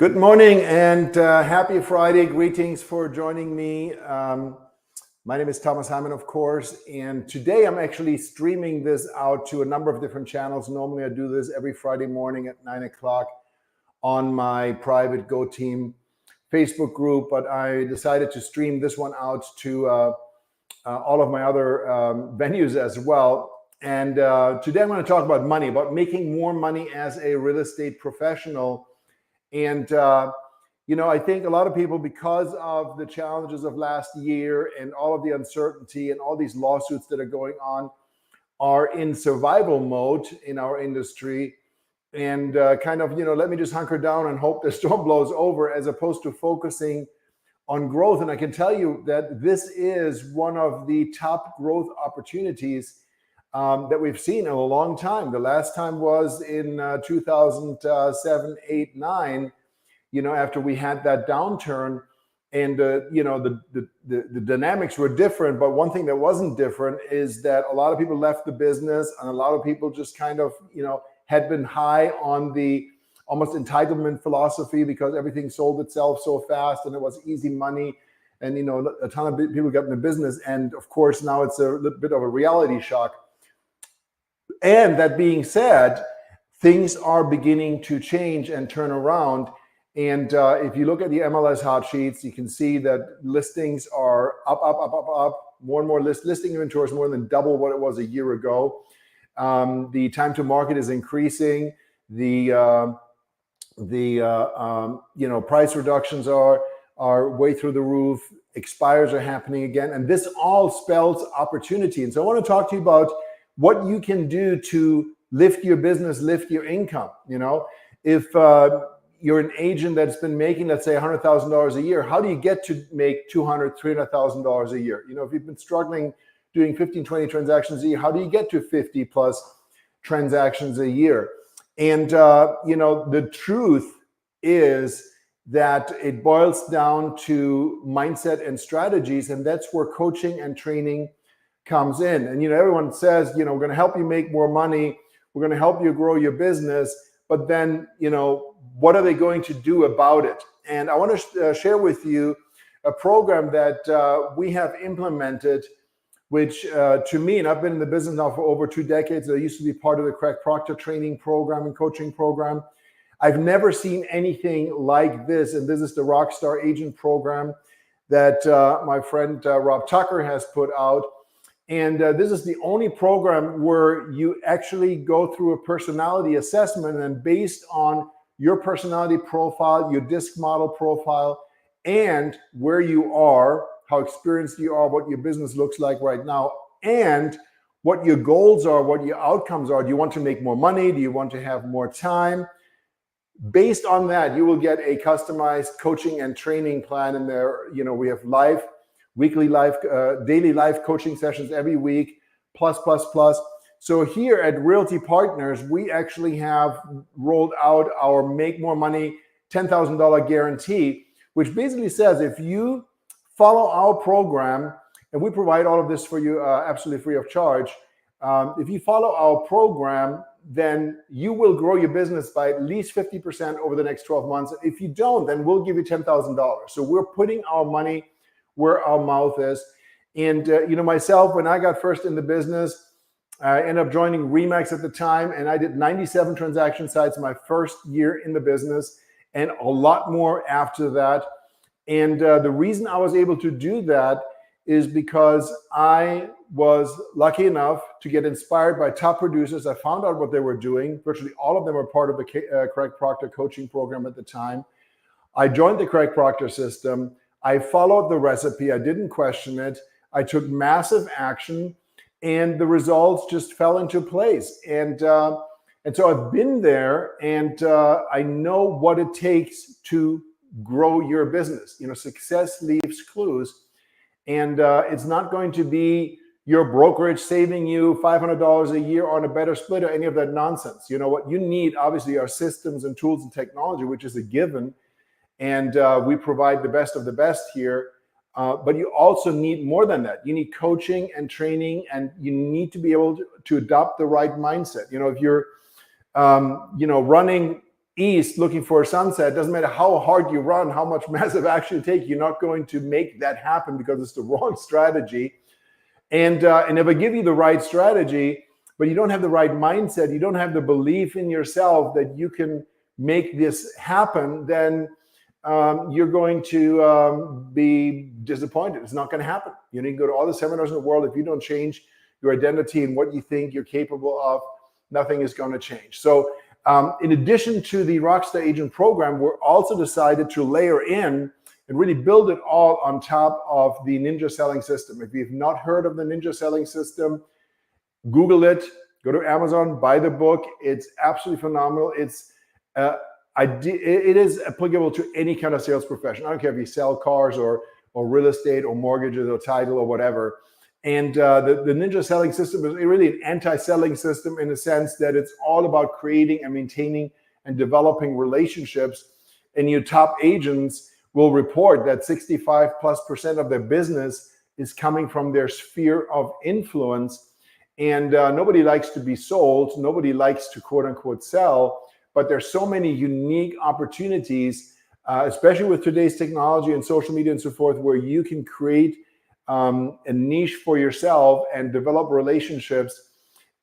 Good morning and happy Friday. Greetings for joining me. My name is Thomas Hyman, of course, and today I'm actually streaming this out to a number of different channels. Normally I do this every Friday morning at 9 o'clock on my private Go Team Facebook group, but I decided to stream this one out to all of my other venues as well. And today I'm going to talk about money, about making more money as a real estate professional. And, I think a lot of people, because of the challenges of last year and all of the uncertainty and all these lawsuits that are going on, are in survival mode in our industry and let me just hunker down and hope the storm blows over, as opposed to focusing on growth. And I can tell you that this is one of the top growth opportunities that we've seen in a long time. The last time was in 2007, 8, 9, after we had that downturn, and the dynamics were different. But one thing that wasn't different is that a lot of people left the business, and a lot of people just had been high on the almost entitlement philosophy, because everything sold itself so fast and it was easy money. And, a ton of people got in the business. And of course, now it's a little bit of a reality shock. And that being said, things are beginning to change and turn around. And if you look at the MLS hot sheets, you can see that listings are up. More and more listing inventory is more than double what it was a year ago. The time to market is increasing. The price reductions are way through the roof. Expires are happening again, and this all spells opportunity. And so I want to talk to you about what you can do to lift your business, lift your income. If you're an agent that's been making, let's say, $100,000 a year, how do you get to make $200,000, $300,000 a year? If you've been struggling doing 15, 20 transactions a year, how do you get to 50 plus transactions a year? And, the truth is that it boils down to mindset and strategies, and that's where coaching and training comes in. And, everyone says, we're going to help you make more money. We're going to help you grow your business. But then, what are they going to do about it? And I want to share with you a program that we have implemented, which to me, and I've been in the business now for over 2 decades. I used to be part of the Craig Proctor training program and coaching program. I've never seen anything like this. And this is the Rockstar Agent program that my friend Rob Tucker has put out. And this is the only program where you actually go through a personality assessment, and based on your personality profile, your disc model profile, and where you are, how experienced you are, what your business looks like right now, and what your goals are, what your outcomes are. Do you want to make more money? Do you want to have more time? Based on that, you will get a customized coaching and training plan in there. We have weekly live, daily live coaching sessions every week, plus. So here at Realty Partners, we actually have rolled out our Make More Money $10,000 guarantee, which basically says if you follow our program, and we provide all of this for you absolutely free of charge. If you follow our program, then you will grow your business by at least 50% over the next 12 months. If you don't, then we'll give you $10,000. So we're putting our money where our mouth is. And, myself, when I got first in the business, I ended up joining Remax at the time, and I did 97 transaction sites my first year in the business, and a lot more after that. And the reason I was able to do that is because I was lucky enough to get inspired by top producers. I found out what they were doing. Virtually all of them were part of the Craig Proctor coaching program at the time. I joined the Craig Proctor system. I followed the recipe. I didn't question it. I took massive action, and the results just fell into place. And so I've been there, and I know what it takes to grow your business. Success leaves clues. And it's not going to be your brokerage saving you $500 a year on a better split or any of that nonsense. What you need, obviously, are systems and tools and technology, which is a given. And we provide the best of the best here. But you also need more than that. You need coaching and training, and you need to be able to adopt the right mindset. If you're, running east looking for a sunset. It doesn't matter how hard you run, how much massive action you take, you're not going to make that happen because it's the wrong strategy. And if I give you the right strategy, but you don't have the right mindset, you don't have the belief in yourself that you can make this happen, then you're going to be disappointed. It's not going to happen. You can go to all the seminars in the world. If you don't change your identity and what you think you're capable of, nothing is going to change. So in addition to the Rockstar Agent program, we're also decided to layer in and really build it all on top of the Ninja Selling System. If you've not heard of the Ninja Selling System, Google it, go to Amazon, buy the book. It's absolutely phenomenal. It is applicable to any kind of sales profession. I don't care if you sell cars or real estate or mortgages or title or whatever. And the Ninja Selling System is really an anti-selling system in the sense that it's all about creating and maintaining and developing relationships. And your top agents will report that 65+% of their business is coming from their sphere of influence. And nobody likes to be sold. Nobody likes to quote unquote sell. But there's so many unique opportunities, especially with today's technology and social media and so forth, where you can create a niche for yourself and develop relationships.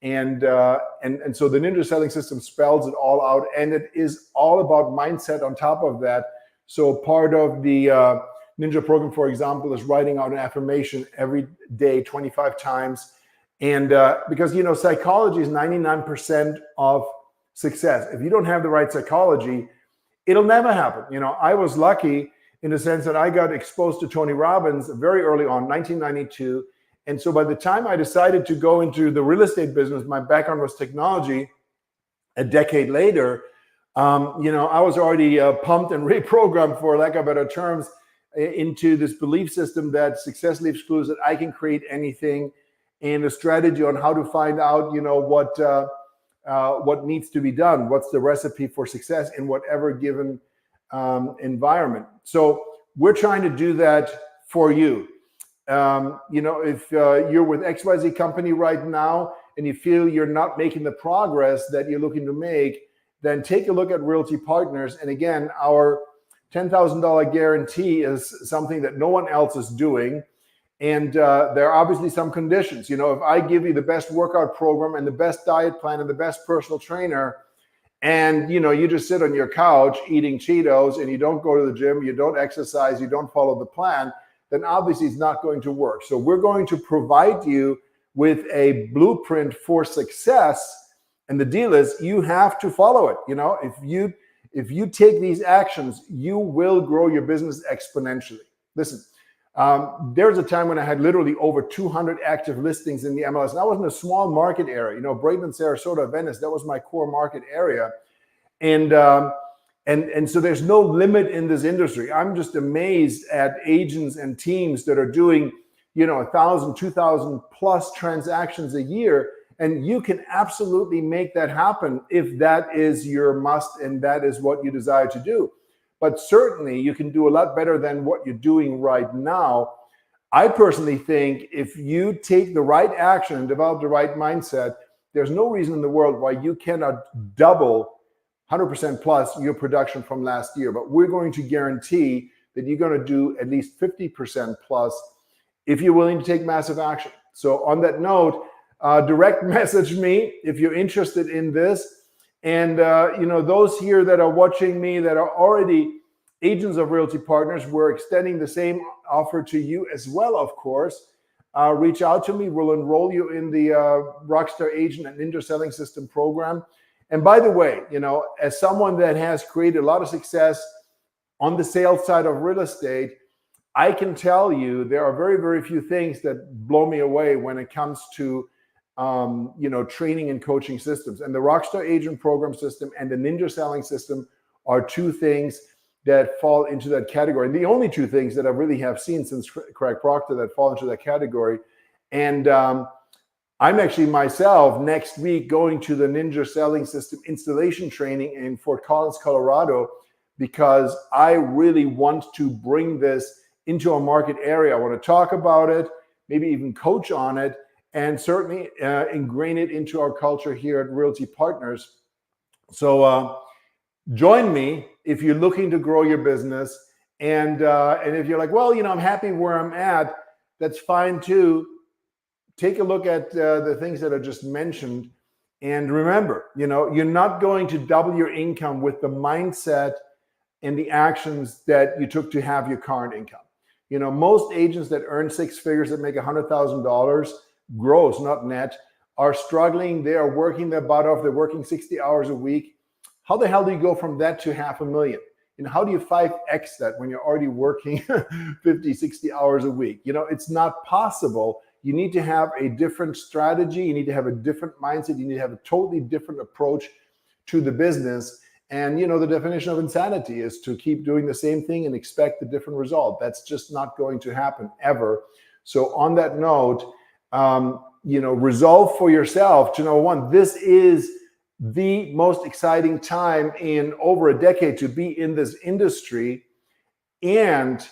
And so the Ninja Selling System spells it all out. And it is all about mindset on top of that. So part of the Ninja program, for example, is writing out an affirmation every day, 25 times. And because, psychology is 99% of success. If you don't have the right psychology, it'll never happen. I was lucky in the sense that I got exposed to Tony Robbins very early on, 1992. And so by the time I decided to go into the real estate business, my background was technology. A decade later, I was already pumped and reprogrammed, for lack of better terms, into this belief system that success leaves clues, that I can create anything, and a strategy on how to find out, what needs to be done, what's the recipe for success in whatever given environment. So we're trying to do that for you. If you're with XYZ company right now and you feel you're not making the progress that you're looking to make, then take a look at Realty Partners. And again, our $10,000 guarantee is something that no one else is doing. And there are obviously some conditions. If I give you the best workout program and the best diet plan and the best personal trainer, and you just sit on your couch eating Cheetos and you don't go to the gym, you don't exercise, you don't follow the plan, then obviously it's not going to work. So we're going to provide you with a blueprint for success. And the deal is you have to follow it. If you take these actions, you will grow your business exponentially. Listen, there was a time when I had literally over 200 active listings in the MLS. And I was in a small market area, Bradenton, Sarasota, Venice. That was my core market area. And so there's no limit in this industry. I'm just amazed at agents and teams that are doing, 1,000, 2,000 plus transactions a year. And you can absolutely make that happen if that is your must and that is what you desire to do. But certainly you can do a lot better than what you're doing right now. I personally think if you take the right action and develop the right mindset, there's no reason in the world why you cannot double 100% plus your production from last year. But we're going to guarantee that you're going to do at least 50% plus if you're willing to take massive action. So on that note, direct message me if you're interested in this. And those here that are watching me that are already agents of Realty Partners, we're extending the same offer to you as well, of course. Reach out to me. We'll enroll you in the Rockstar Agent and Ninja Selling System program. And by the way, as someone that has created a lot of success on the sales side of real estate, I can tell you there are very, very few things that blow me away when it comes to training and coaching systems. And the Rockstar Agent Program System and the Ninja Selling System are two things that fall into that category. And the only two things that I really have seen since Craig Proctor that fall into that category. And I'm actually myself next week going to the Ninja Selling System installation training in Fort Collins, Colorado, because I really want to bring this into our market area. I want to talk about it, maybe even coach on it, and certainly ingrain it into our culture here at Realty Partners. So Join me if you're looking to grow your business. And if you're like, well, I'm happy where I'm at, that's fine too. Take a look at the things that I just mentioned. And remember, you're not going to double your income with the mindset and the actions that you took to have your current income. Most agents that earn six figures, that make $100,000 gross, not net, are struggling. They are working their butt off. They're working 60 hours a week. How the hell do you go from that to $500,000? How do you 5X that when you're already working 50, 60 hours a week? It's not possible. You need to have a different strategy. You need to have a different mindset. You need to have a totally different approach to the business. And the definition of insanity is to keep doing the same thing and expect a different result. That's just not going to happen ever. So on that note, resolve for yourself to know, one, this is the most exciting time in over a decade to be in this industry. And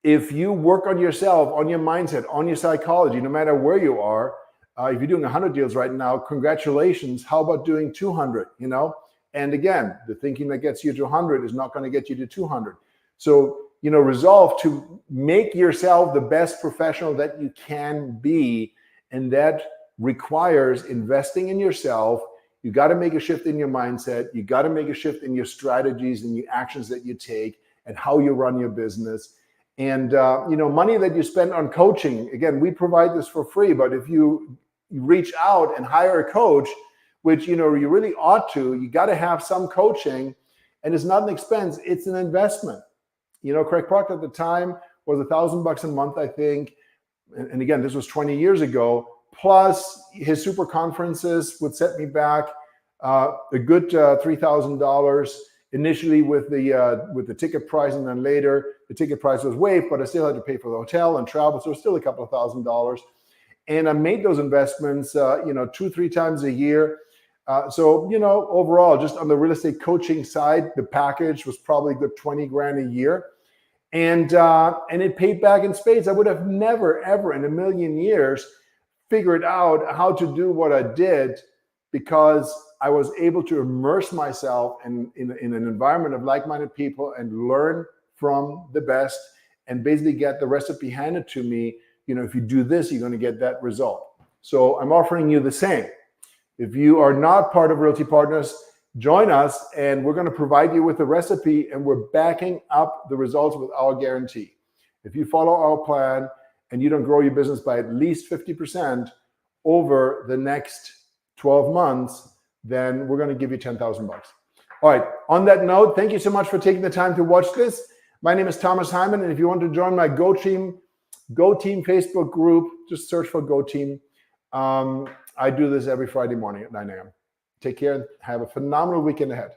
if you work on yourself, on your mindset, on your psychology, no matter where you are, if you're doing 100 deals right now, congratulations. How about doing 200, And again, the thinking that gets you to 100 is not going to get you to 200. So, resolve to make yourself the best professional that you can be. And that requires investing in yourself. You got to make a shift in your mindset. You got to make a shift in your strategies and your actions that you take and how you run your business. And, money that you spend on coaching, again, we provide this for free, but if you reach out and hire a coach, which, you really ought to, you got to have some coaching, and it's not an expense, it's an investment. Craig Proctor at the time was $1,000 a month, I think. And again, this was 20 years ago. Plus his super conferences would set me back a good $3,000 initially with the ticket price, and then later the ticket price was waived, but I still had to pay for the hotel and travel, so it was still a couple of $1,000s. And I made those investments, 2-3 times a year. So overall, just on the real estate coaching side, the package was probably a good 20 grand a year, and it paid back in spades. I would have never, ever in a million years figured out how to do what I did because I was able to immerse myself in an environment of like-minded people and learn from the best and basically get the recipe handed to me. If you do this, you're going to get that result. So I'm offering you the same. If you are not part of Realty Partners, join us and we're going to provide you with a recipe, and we're backing up the results with our guarantee. If you follow our plan and you don't grow your business by at least 50% over the next 12 months, then we're going to give you $10,000. All right. On that note, thank you so much for taking the time to watch this. My name is Thomas Hyman, and if you want to join my Go Team Facebook group, just search for Go Team. I do this every Friday morning at 9 a.m. Take care and have a phenomenal weekend ahead.